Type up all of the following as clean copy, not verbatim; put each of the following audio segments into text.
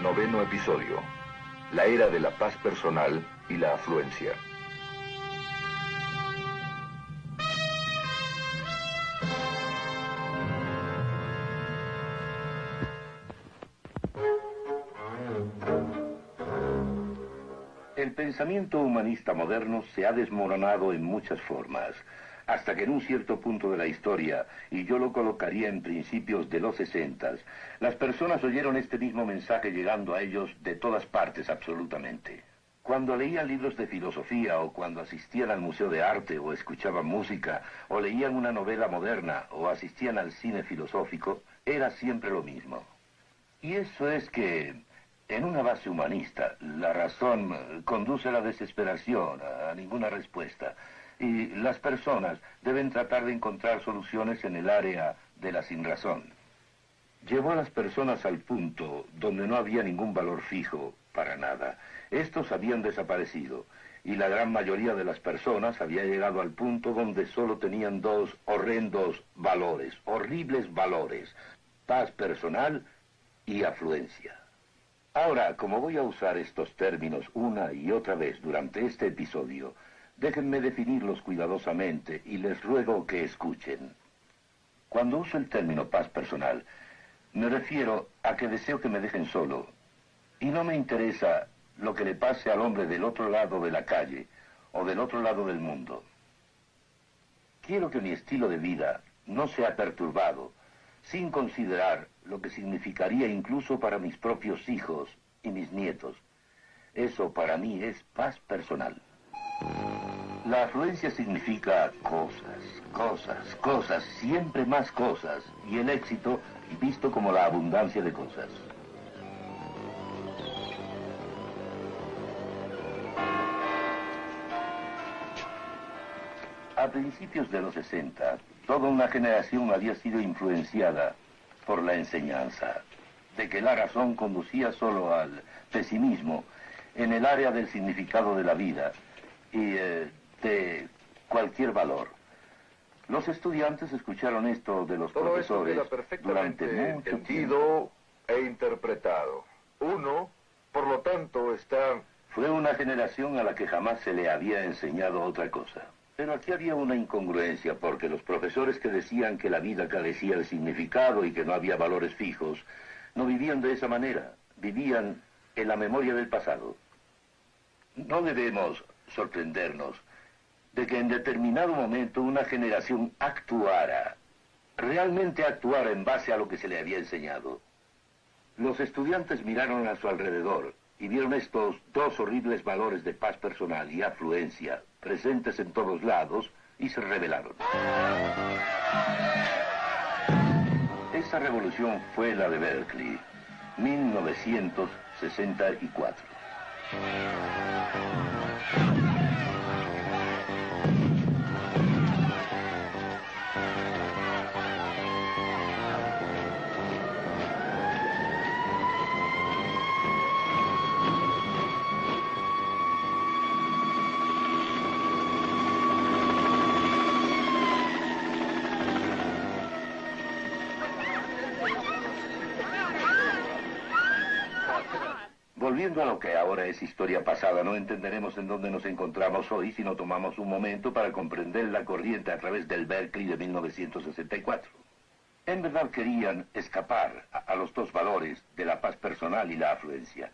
Noveno episodio. La era de la paz personal y la afluencia. El pensamiento humanista moderno se ha desmoronado en muchas formas, hasta que en un cierto punto de la historia, y yo lo colocaría en principios de los 60, las personas oyeron este mismo mensaje llegando a ellos de todas partes absolutamente. Cuando leían libros de filosofía, o cuando asistían al museo de arte, o escuchaban música, o leían una novela moderna, o asistían al cine filosófico, era siempre lo mismo. Y eso es que, en una base humanista, la razón conduce a la desesperación, a ninguna respuesta. Y las personas deben tratar de encontrar soluciones en el área de la sinrazón. Llevó a las personas al punto donde no había ningún valor fijo para nada. Estos habían desaparecido, y la gran mayoría de las personas había llegado al punto donde solo tenían dos horrendos valores, horribles valores: paz personal y afluencia. Ahora, como voy a usar estos términos una y otra vez durante este episodio, déjenme definirlos cuidadosamente y les ruego que escuchen. Cuando uso el término paz personal, me refiero a que deseo que me dejen solo, y no me interesa lo que le pase al hombre del otro lado de la calle o del otro lado del mundo. Quiero que mi estilo de vida no sea perturbado, sin considerar lo que significaría incluso para mis propios hijos y mis nietos. Eso para mí es paz personal. La afluencia significa cosas, siempre más cosas, y el éxito visto como la abundancia de cosas. A principios de los 60, toda una generación había sido influenciada por la enseñanza de que la razón conducía solo al pesimismo en el área del significado de la vida y de cualquier valor. Los estudiantes escucharon esto de los profesores durante mucho entendido e interpretado. Uno, por lo tanto, está... Fue una generación a la que jamás se le había enseñado otra cosa. Pero aquí había una incongruencia, porque los profesores que decían que la vida carecía de significado y que no había valores fijos, no vivían de esa manera, vivían en la memoria del pasado. No debemos sorprendernos de que en determinado momento una generación realmente actuara en base a lo que se le había enseñado. Los estudiantes miraron a su alrededor y vieron estos dos horribles valores de paz personal y afluencia presentes en todos lados y se rebelaron. Esa revolución fue la de Berkeley, 1964. Volviendo a lo que ahora es historia pasada, no entenderemos en dónde nos encontramos hoy si no tomamos un momento para comprender la corriente a través del Berkeley de 1964. En verdad querían escapar a los dos valores de la paz personal y la afluencia,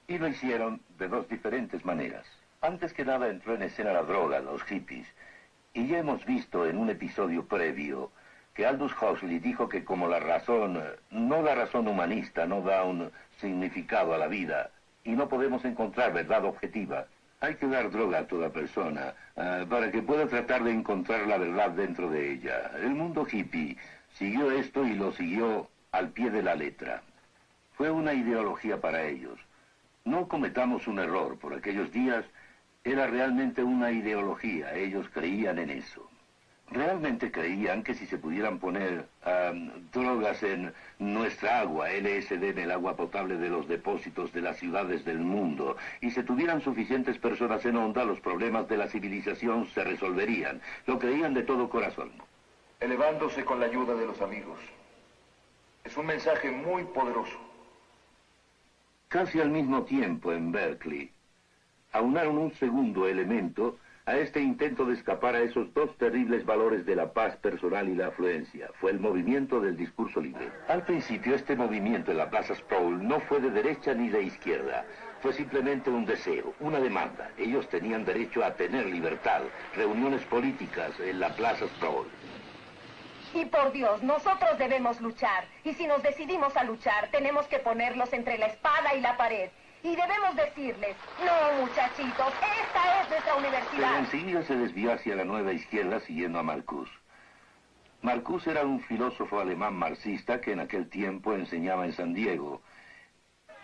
y lo hicieron de dos diferentes maneras. Antes que nada entró en escena la droga, los hippies, y ya hemos visto en un episodio previo que Aldous Huxley dijo que como la razón, no la razón humanista, no da un significado a la vida, y no podemos encontrar verdad objetiva, hay que dar droga a toda persona para que pueda tratar de encontrar la verdad dentro de ella. El mundo hippie siguió esto y lo siguió al pie de la letra. Fue una ideología para ellos. No cometamos un error, por aquellos días era realmente una ideología, ellos creían en eso. Realmente creían que si se pudieran poner drogas en nuestra agua, LSD en el agua potable de los depósitos de las ciudades del mundo, y se tuvieran suficientes personas en onda, los problemas de la civilización se resolverían. Lo creían de todo corazón. Elevándose con la ayuda de los amigos. Es un mensaje muy poderoso. Casi al mismo tiempo en Berkeley, aunaron un segundo elemento a este intento de escapar a esos dos terribles valores de la paz personal y la afluencia. Fue el movimiento del discurso libre. Al principio, este movimiento en la Plaza Sproul no fue de derecha ni de izquierda. Fue simplemente un deseo, una demanda. Ellos tenían derecho a tener libertad, reuniones políticas en la Plaza Sproul. Y por Dios, nosotros debemos luchar. Y si nos decidimos a luchar, tenemos que ponerlos entre la espada y la pared. Y debemos decirles, no, muchachitos, esta es nuestra universidad. Pero enseguida se desvió hacia la nueva izquierda siguiendo a Marcuse. Marcuse era un filósofo alemán marxista que en aquel tiempo enseñaba en San Diego.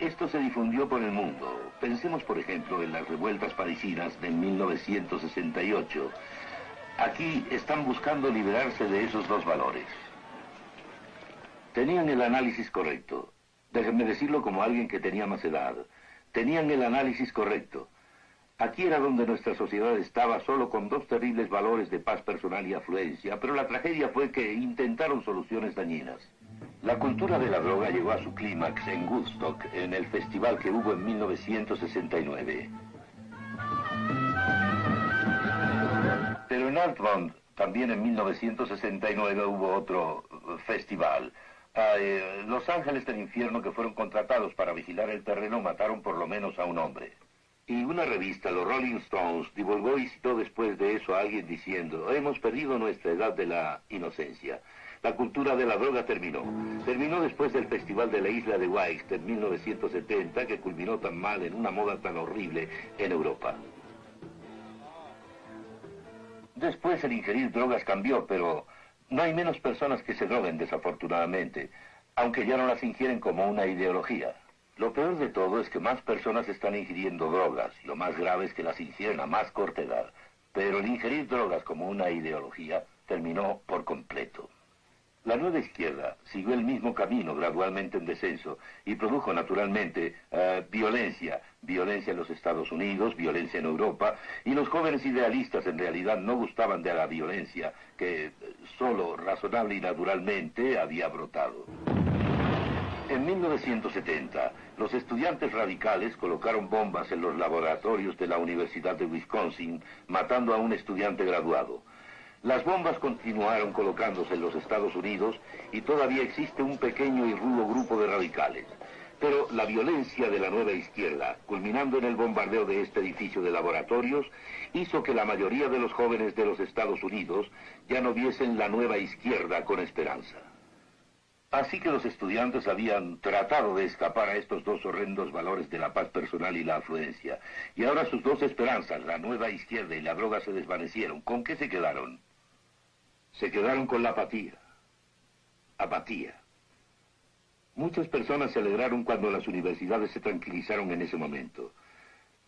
Esto se difundió por el mundo. Pensemos, por ejemplo, en las revueltas parisinas de 1968. Aquí están buscando liberarse de esos dos valores. Tenían el análisis correcto. Déjenme decirlo como alguien que tenía más edad. Tenían el análisis correcto. Aquí era donde nuestra sociedad estaba solo con dos terribles valores de paz personal y afluencia, pero la tragedia fue que intentaron soluciones dañinas. La cultura de la droga llegó a su clímax en Woodstock, en el festival que hubo en 1969. Pero en Altamont, también en 1969, hubo otro festival. Los ángeles del infierno que fueron contratados para vigilar el terreno mataron por lo menos a un hombre. Y una revista, los Rolling Stones, divulgó y citó después de eso a alguien diciendo: hemos perdido nuestra edad de la inocencia. La cultura de la droga terminó. Terminó después del Festival de la Isla de Wight en 1970, que culminó tan mal en una moda tan horrible en Europa. Después el ingerir drogas cambió, pero no hay menos personas que se droguen, desafortunadamente, aunque ya no las ingieren como una ideología. Lo peor de todo es que más personas están ingiriendo drogas, y lo más grave es que las ingieren a más corta edad. Pero el ingerir drogas como una ideología terminó por completo. La nueva izquierda siguió el mismo camino, gradualmente en descenso, y produjo naturalmente violencia. Violencia en los Estados Unidos, violencia en Europa, y los jóvenes idealistas en realidad no gustaban de la violencia que solo razonable y naturalmente había brotado. En 1970, los estudiantes radicales colocaron bombas en los laboratorios de la Universidad de Wisconsin, matando a un estudiante graduado. Las bombas continuaron colocándose en los Estados Unidos y todavía existe un pequeño y rudo grupo de radicales. Pero la violencia de la nueva izquierda, culminando en el bombardeo de este edificio de laboratorios, hizo que la mayoría de los jóvenes de los Estados Unidos ya no viesen la nueva izquierda con esperanza. Así que los estudiantes habían tratado de escapar a estos dos horrendos valores de la paz personal y la afluencia. Y ahora sus dos esperanzas, la nueva izquierda y la droga, se desvanecieron. ¿Con qué se quedaron? Se quedaron con la apatía. Apatía. Muchas personas se alegraron cuando las universidades se tranquilizaron en ese momento.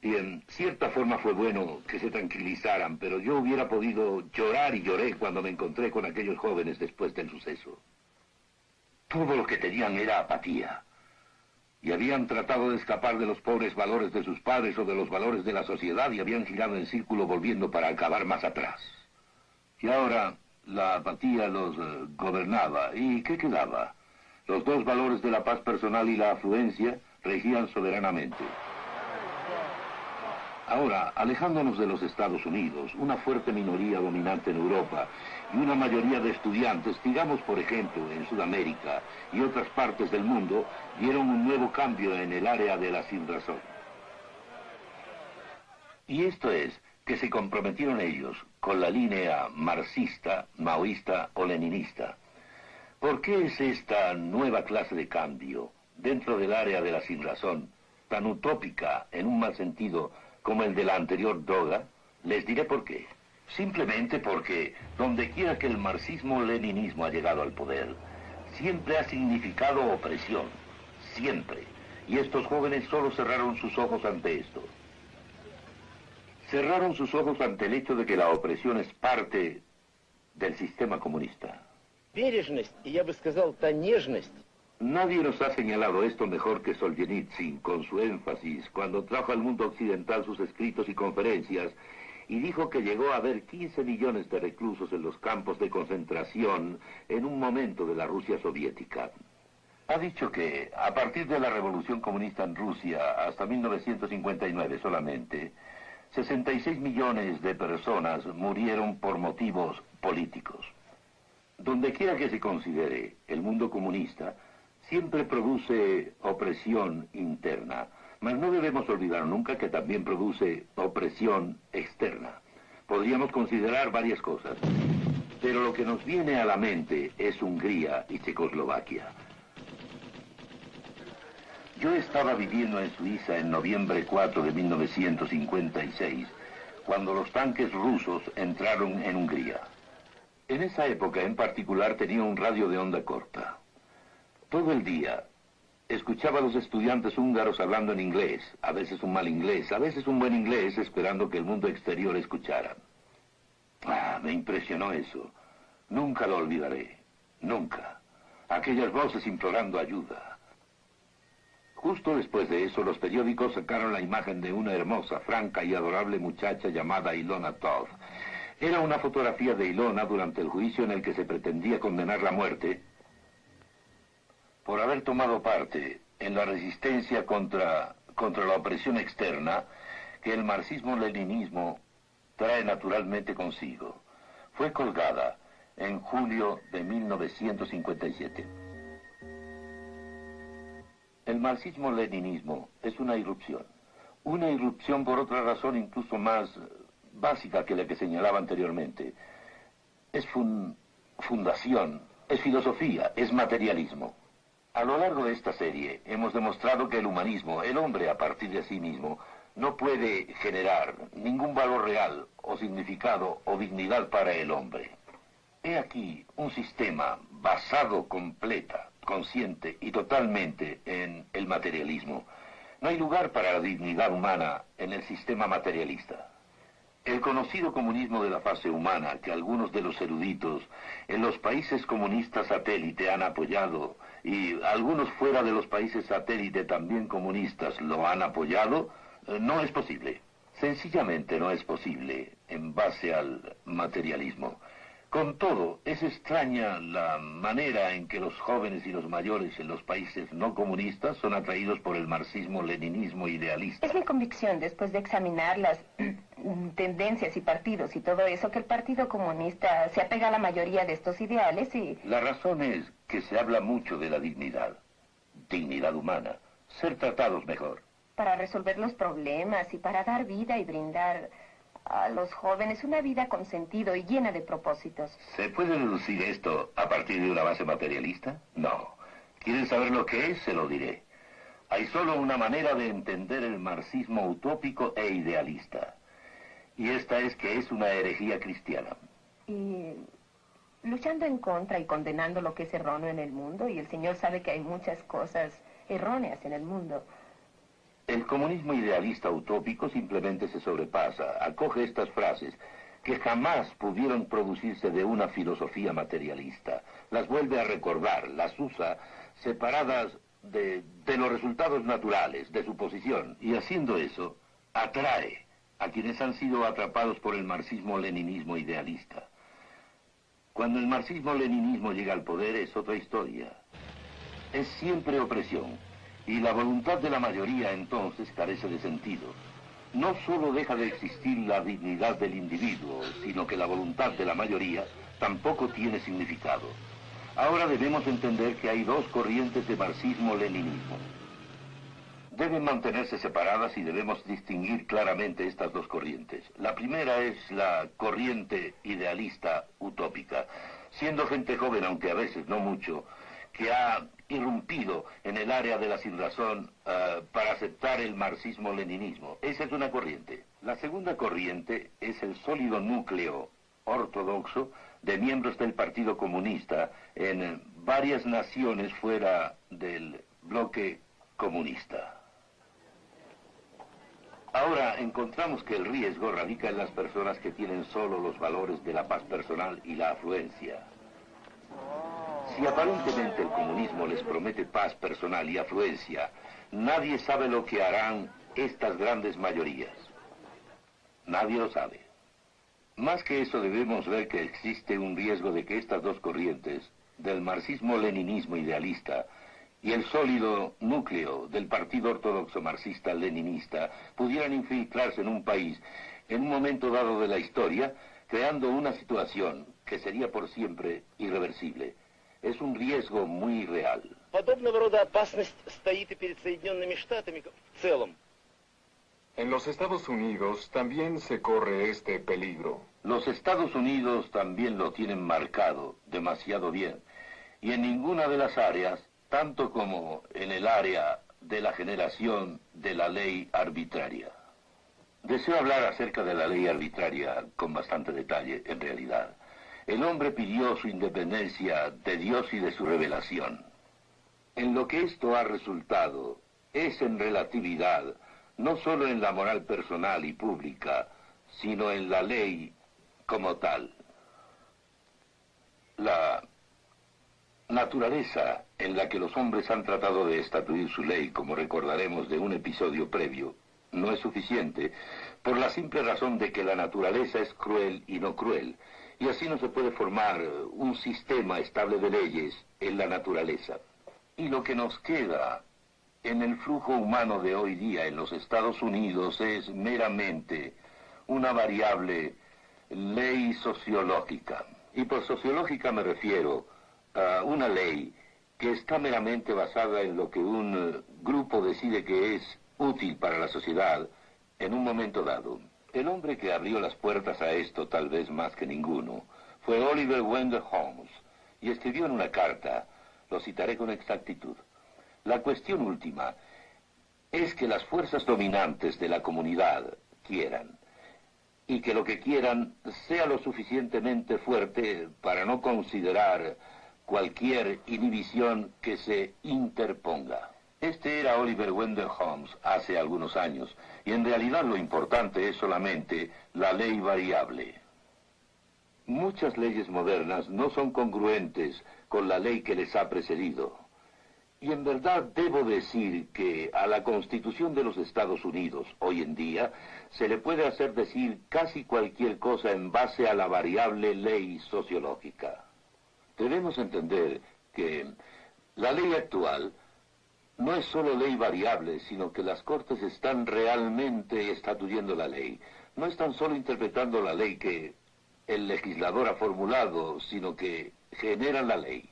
Y en cierta forma fue bueno que se tranquilizaran, pero yo hubiera podido llorar y lloré cuando me encontré con aquellos jóvenes después del suceso. Todo lo que tenían era apatía. Y habían tratado de escapar de los pobres valores de sus padres o de los valores de la sociedad y habían girado en círculo volviendo para acabar más atrás. Y ahora la apatía los gobernaba. ¿Y qué quedaba? Los dos valores de la paz personal y la afluencia regían soberanamente. Ahora, alejándonos de los Estados Unidos, una fuerte minoría dominante en Europa y una mayoría de estudiantes, digamos por ejemplo en Sudamérica y otras partes del mundo, dieron un nuevo cambio en el área de la sinrazón. Y esto es, que se comprometieron ellos con la línea marxista, maoísta o leninista. ¿Por qué es esta nueva clase de cambio dentro del área de la sinrazón tan utópica en un mal sentido como el de la anterior droga? Les diré por qué. Simplemente porque donde quiera que el marxismo-leninismo ha llegado al poder, siempre ha significado opresión. Siempre. Y estos jóvenes solo cerraron sus ojos ante esto. Cerraron sus ojos ante el hecho de que la opresión es parte del sistema comunista. Бережность, y я бы сказал, та нежность. Nadie nos ha señalado esto mejor que Solzhenitsyn, con su énfasis, cuando trajo al mundo occidental sus escritos y conferencias, y dijo que llegó a haber 15 millones de reclusos en los campos de concentración en un momento de la Rusia soviética. Ha dicho que, a partir de la revolución comunista en Rusia hasta 1959 solamente, 66 millones de personas murieron por motivos políticos. Donde quiera que se considere el mundo comunista, siempre produce opresión interna, mas no debemos olvidar nunca que también produce opresión externa. Podríamos considerar varias cosas, pero lo que nos viene a la mente es Hungría y Checoslovaquia. Yo estaba viviendo en Suiza en noviembre 4 de 1956, cuando los tanques rusos entraron en Hungría. En esa época en particular tenía un radio de onda corta. Todo el día escuchaba a los estudiantes húngaros hablando en inglés, a veces un mal inglés, a veces un buen inglés, esperando que el mundo exterior escuchara. Me impresionó eso. Nunca lo olvidaré. Nunca. Aquellas voces implorando ayuda. Justo después de eso, los periódicos sacaron la imagen de una hermosa, franca y adorable muchacha llamada Ilona Todd. Era una fotografía de Ilona durante el juicio en el que se pretendía condenar la muerte por haber tomado parte en la resistencia contra la opresión externa que el marxismo-leninismo trae naturalmente consigo. Fue colgada en julio de 1957. El marxismo-leninismo es una irrupción por otra razón incluso más básica que la que señalaba anteriormente. Es fundación, es filosofía, es materialismo. A lo largo de esta serie hemos demostrado que el humanismo, el hombre a partir de sí mismo, no puede generar ningún valor real o significado o dignidad para el hombre. He aquí un sistema basado completa, consciente y totalmente en el materialismo. No hay lugar para la dignidad humana en el sistema materialista. El conocido comunismo de la fase humana, que algunos de los eruditos en los países comunistas satélite han apoyado, y algunos fuera de los países satélite también comunistas lo han apoyado, no es posible. Sencillamente no es posible en base al materialismo. Con todo, es extraña la manera en que los jóvenes y los mayores en los países no comunistas son atraídos por el marxismo-leninismo idealista. Es mi convicción, después de examinar las tendencias y partidos y todo eso, que el Partido Comunista se apega a la mayoría de estos ideales y... La razón es que se habla mucho de la dignidad humana, ser tratados mejor. Para resolver los problemas y para dar vida y brindar a los jóvenes una vida con sentido y llena de propósitos. ¿Se puede deducir esto a partir de una base materialista? No. ¿Quieren saber lo que es? Se lo diré. Hay solo una manera de entender el marxismo utópico e idealista. Y esta es que es una herejía cristiana. Y luchando en contra y condenando lo que es erróneo en el mundo, y el Señor sabe que hay muchas cosas erróneas en el mundo. El comunismo idealista utópico simplemente se sobrepasa, acoge estas frases que jamás pudieron producirse de una filosofía materialista, las vuelve a recordar, las usa separadas de los resultados naturales, de su posición, y haciendo eso, atrae a quienes han sido atrapados por el marxismo-leninismo idealista. Cuando el marxismo-leninismo llega al poder es otra historia. Es siempre opresión. Y la voluntad de la mayoría entonces carece de sentido. No solo deja de existir la dignidad del individuo, sino que la voluntad de la mayoría tampoco tiene significado. Ahora debemos entender que hay dos corrientes de marxismo-leninismo. Deben mantenerse separadas y debemos distinguir claramente estas dos corrientes. La primera es la corriente idealista utópica, siendo gente joven, aunque a veces no mucho, que ha irrumpido en el área de la sinrazón para aceptar el marxismo-leninismo. Esa es una corriente. La segunda corriente es el sólido núcleo ortodoxo de miembros del Partido Comunista en varias naciones fuera del bloque comunista. Ahora encontramos que el riesgo radica en las personas que tienen solo los valores de la paz personal y la afluencia. Si aparentemente el comunismo les promete paz personal y afluencia, nadie sabe lo que harán estas grandes mayorías. Nadie lo sabe. Más que eso debemos ver que existe un riesgo de que estas dos corrientes, del marxismo-leninismo idealista y el sólido núcleo del Partido Ortodoxo Marxista-Leninista pudieran infiltrarse en un país en un momento dado de la historia, creando una situación que sería por siempre irreversible. Es un riesgo muy real. Подобного рода опасность стоит и перед Соединенными Штатами в целом. En los Estados Unidos también se corre este peligro. Los Estados Unidos también lo tienen marcado demasiado bien, y en ninguna de las áreas, tanto como en el área de la generación de la ley arbitraria. Deseo hablar acerca de la ley arbitraria con bastante detalle, en realidad. El hombre pidió su independencia de Dios y de su revelación. En lo que esto ha resultado es en relatividad, no solo en la moral personal y pública, sino en la ley como tal. La naturaleza en la que los hombres han tratado de estatuir su ley, como recordaremos de un episodio previo, no es suficiente, por la simple razón de que la naturaleza es cruel y no cruel, y así no se puede formar un sistema estable de leyes en la naturaleza. Y lo que nos queda en el flujo humano de hoy día en los Estados Unidos es meramente una variable ley sociológica. Y por sociológica me refiero a una ley que está meramente basada en lo que un grupo decide que es útil para la sociedad en un momento dado. El hombre que abrió las puertas a esto, tal vez más que ninguno, fue Oliver Wendell Holmes, y escribió en una carta, lo citaré con exactitud: la cuestión última es que las fuerzas dominantes de la comunidad quieran, y que lo que quieran sea lo suficientemente fuerte para no considerar cualquier inhibición que se interponga. Este era Oliver Wendell Holmes hace algunos años, y en realidad lo importante es solamente la ley variable. Muchas leyes modernas no son congruentes con la ley que les ha precedido. Y en verdad debo decir que a la Constitución de los Estados Unidos, hoy en día, se le puede hacer decir casi cualquier cosa en base a la variable ley sociológica. Debemos entender que la ley actual no es solo ley variable, sino que las Cortes están realmente estatuyendo la ley. No están solo interpretando la ley que el legislador ha formulado, sino que generan la ley.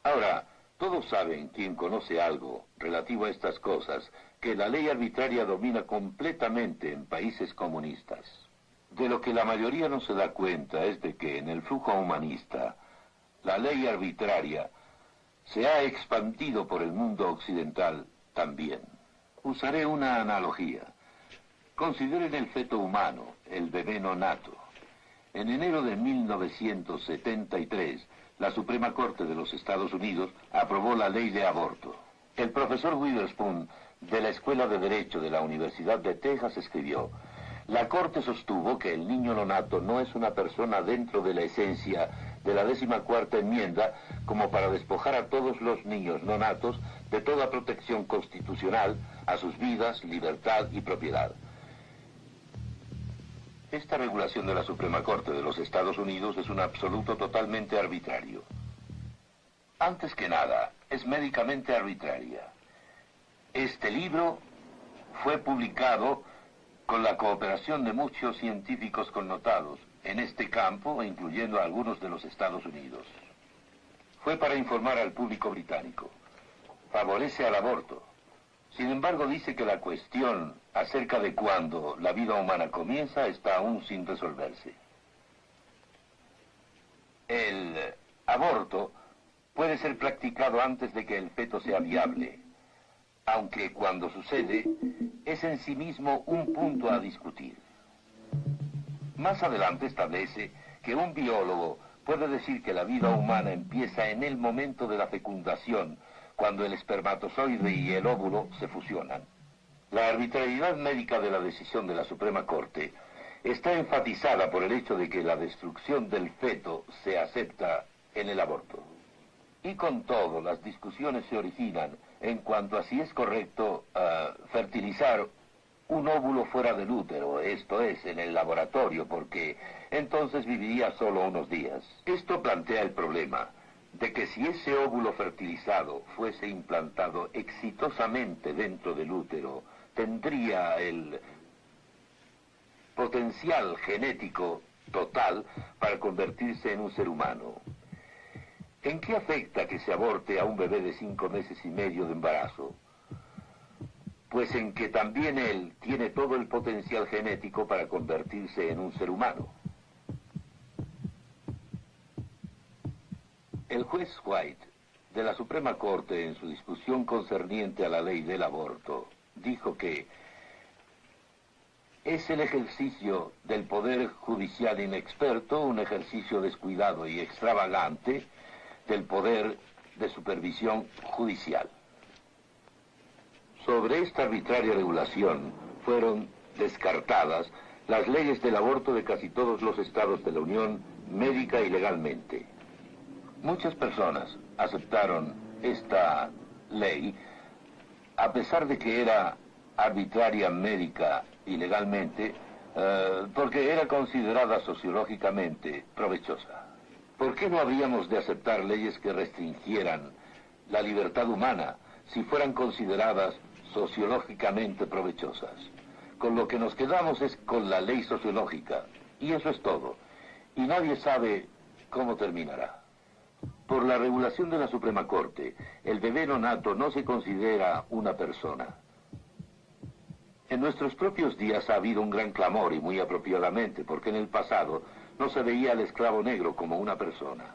Ahora, todos saben, quien conoce algo relativo a estas cosas, que la ley arbitraria domina completamente en países comunistas. De lo que la mayoría no se da cuenta es de que en el flujo humanista, la ley arbitraria se ha expandido por el mundo occidental también. Usaré una analogía. Consideren el feto humano, el bebé nonato. En enero de 1973, la Suprema Corte de los Estados Unidos aprobó la ley de aborto. El profesor Witherspoon, de la Escuela de Derecho de la Universidad de Texas, escribió: la Corte sostuvo que el niño nonato no es una persona dentro de la esencia de la 14ª enmienda como para despojar a todos los niños nonatos de toda protección constitucional a sus vidas, libertad y propiedad. Esta regulación de la Suprema Corte de los Estados Unidos es un absoluto totalmente arbitrario. Antes que nada, es médicamente arbitraria. Este libro fue publicado con la cooperación de muchos científicos connotados en este campo, incluyendo a algunos de los Estados Unidos. Fue para informar al público británico. Favorece al aborto. Sin embargo, dice que la cuestión acerca de cuándo la vida humana comienza está aún sin resolverse. El aborto puede ser practicado antes de que el feto sea viable, aunque cuando sucede es en sí mismo un punto a discutir. Más adelante establece que un biólogo puede decir que la vida humana empieza en el momento de la fecundación, cuando el espermatozoide y el óvulo se fusionan. La arbitrariedad médica de la decisión de la Suprema Corte está enfatizada por el hecho de que la destrucción del feto se acepta en el aborto. Y con todo, las discusiones se originan en cuanto a si es correcto fertilizar un óvulo fuera del útero, esto es, en el laboratorio, porque entonces viviría solo unos días. Esto plantea el problema de que si ese óvulo fertilizado fuese implantado exitosamente dentro del útero, tendría el potencial genético total para convertirse en un ser humano. ¿En qué afecta que se aborte a un bebé de 5 meses y medio de embarazo? Pues en que también él tiene todo el potencial genético para convertirse en un ser humano. El juez White de la Suprema Corte, en su discusión concerniente a la ley del aborto, dijo que es el ejercicio del poder judicial inexperto, un ejercicio descuidado y extravagante del poder de supervisión judicial. Sobre esta arbitraria regulación fueron descartadas las leyes del aborto de casi todos los estados de la Unión, médica y legalmente. Muchas personas aceptaron esta ley a pesar de que era arbitraria médica y legalmente, porque era considerada sociológicamente provechosa. ¿Por qué no habríamos de aceptar leyes que restringieran la libertad humana si fueran consideradas sociológicamente provechosas? Con lo que nos quedamos es con la ley sociológica, y eso es todo. Y nadie sabe cómo terminará. Por la regulación de la Suprema Corte, el bebé nonato no se considera una persona. En nuestros propios días ha habido un gran clamor, y muy apropiadamente, porque en el pasado no se veía al esclavo negro como una persona.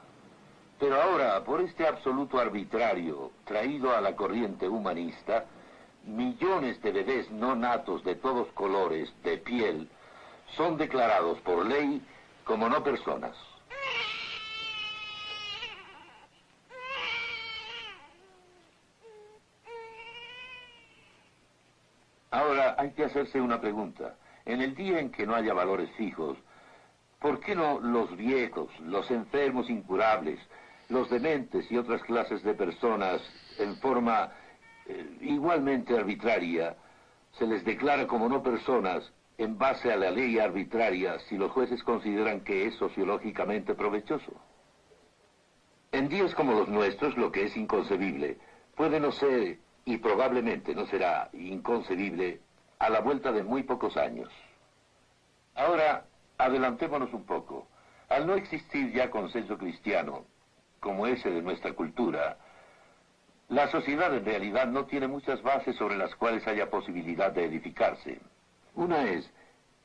Pero ahora, por este absoluto arbitrario traído a la corriente humanista, millones de bebés no natos de todos colores de piel son declarados por ley como no personas. Ahora hay que hacerse una pregunta. En el día en que no haya valores fijos, ¿por qué no los viejos, los enfermos incurables, los dementes y otras clases de personas en forma igualmente arbitraria se les declara como no personas en base a la ley arbitraria si los jueces consideran que es sociológicamente provechoso? En días como los nuestros, lo que es inconcebible puede no ser, y probablemente no será inconcebible, a la vuelta de muy pocos años. Ahora, adelantémonos un poco. Al no existir ya consenso cristiano, como ese de nuestra cultura, la sociedad en realidad no tiene muchas bases sobre las cuales haya posibilidad de edificarse. Una es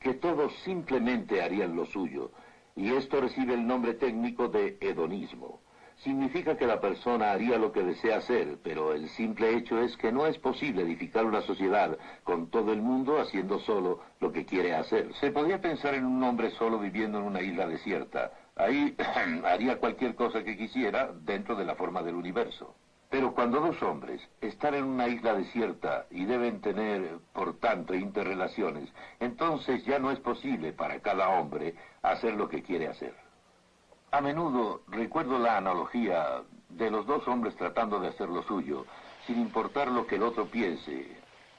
que todos simplemente harían lo suyo, y esto recibe el nombre técnico de hedonismo. Significa que la persona haría lo que desea hacer, pero el simple hecho es que no es posible edificar una sociedad con todo el mundo haciendo solo lo que quiere hacer. Se podría pensar en un hombre solo viviendo en una isla desierta. Ahí haría cualquier cosa que quisiera dentro de la forma del universo. Pero cuando dos hombres están en una isla desierta y deben tener, por tanto, interrelaciones, entonces ya no es posible para cada hombre hacer lo que quiere hacer. A menudo recuerdo la analogía de los dos hombres tratando de hacer lo suyo, sin importar lo que el otro piense.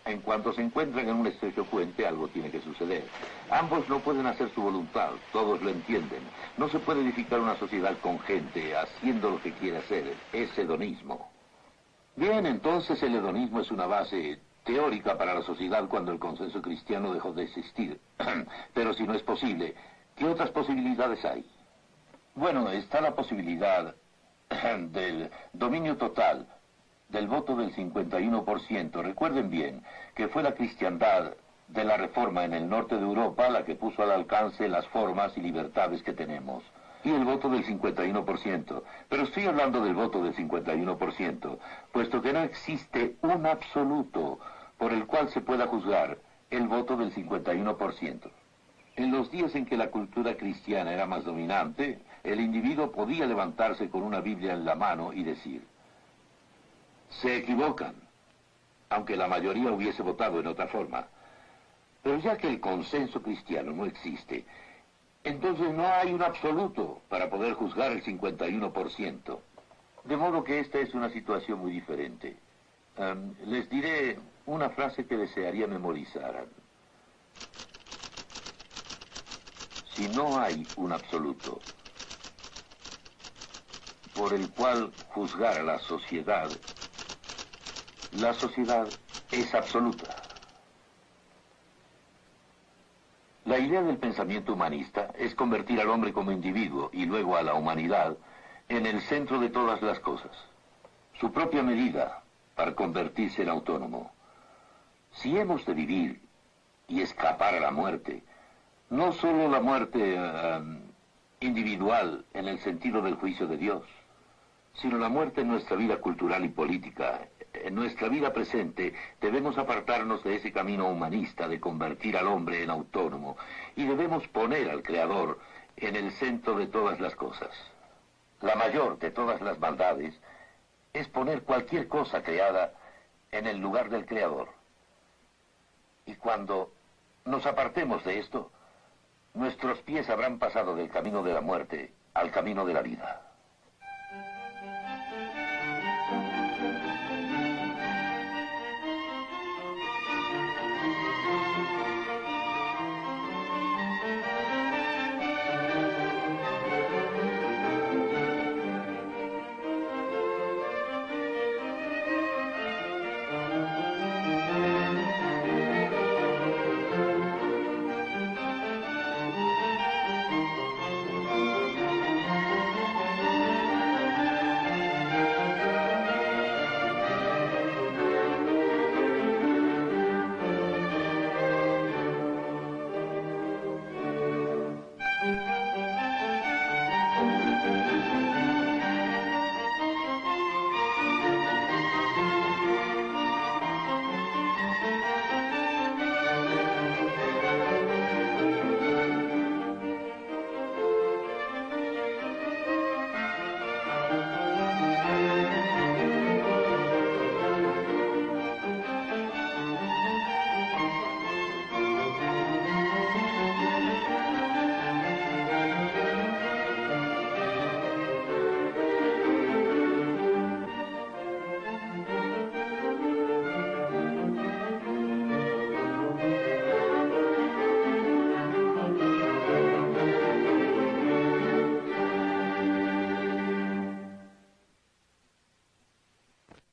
En cuanto se encuentran en un estrecho puente, algo tiene que suceder. Ambos no pueden hacer su voluntad, todos lo entienden. No se puede edificar una sociedad con gente haciendo lo que quiere hacer. Es hedonismo. Bien, entonces el hedonismo es una base teórica para la sociedad cuando el consenso cristiano dejó de existir. Pero si no es posible, ¿qué otras posibilidades hay? Bueno, está la posibilidad del dominio total, del voto del 51%. Recuerden bien que fue la cristiandad de la Reforma en el norte de Europa la que puso al alcance las formas y libertades que tenemos. Y el voto del 51%. Pero estoy hablando del voto del 51%, puesto que no existe un absoluto por el cual se pueda juzgar el voto del 51%. En los días en que la cultura cristiana era más dominante, el individuo podía levantarse con una Biblia en la mano y decir: se equivocan, aunque la mayoría hubiese votado en otra forma. Pero ya que el consenso cristiano no existe, entonces no hay un absoluto para poder juzgar el 51%. De modo que esta es una situación muy diferente. Les diré una frase que desearía memorizar. Si no hay un absoluto, por el cual juzgar a la sociedad es absoluta. La idea del pensamiento humanista es convertir al hombre como individuo y luego a la humanidad en el centro de todas las cosas. Su propia medida para convertirse en autónomo. Si hemos de vivir y escapar a la muerte, no solo la muerte individual en el sentido del juicio de Dios, sino la muerte en nuestra vida cultural y política, en nuestra vida presente, debemos apartarnos de ese camino humanista de convertir al hombre en autónomo y debemos poner al Creador en el centro de todas las cosas. La mayor de todas las maldades es poner cualquier cosa creada en el lugar del Creador. Y cuando nos apartemos de esto, nuestros pies habrán pasado del camino de la muerte al camino de la vida.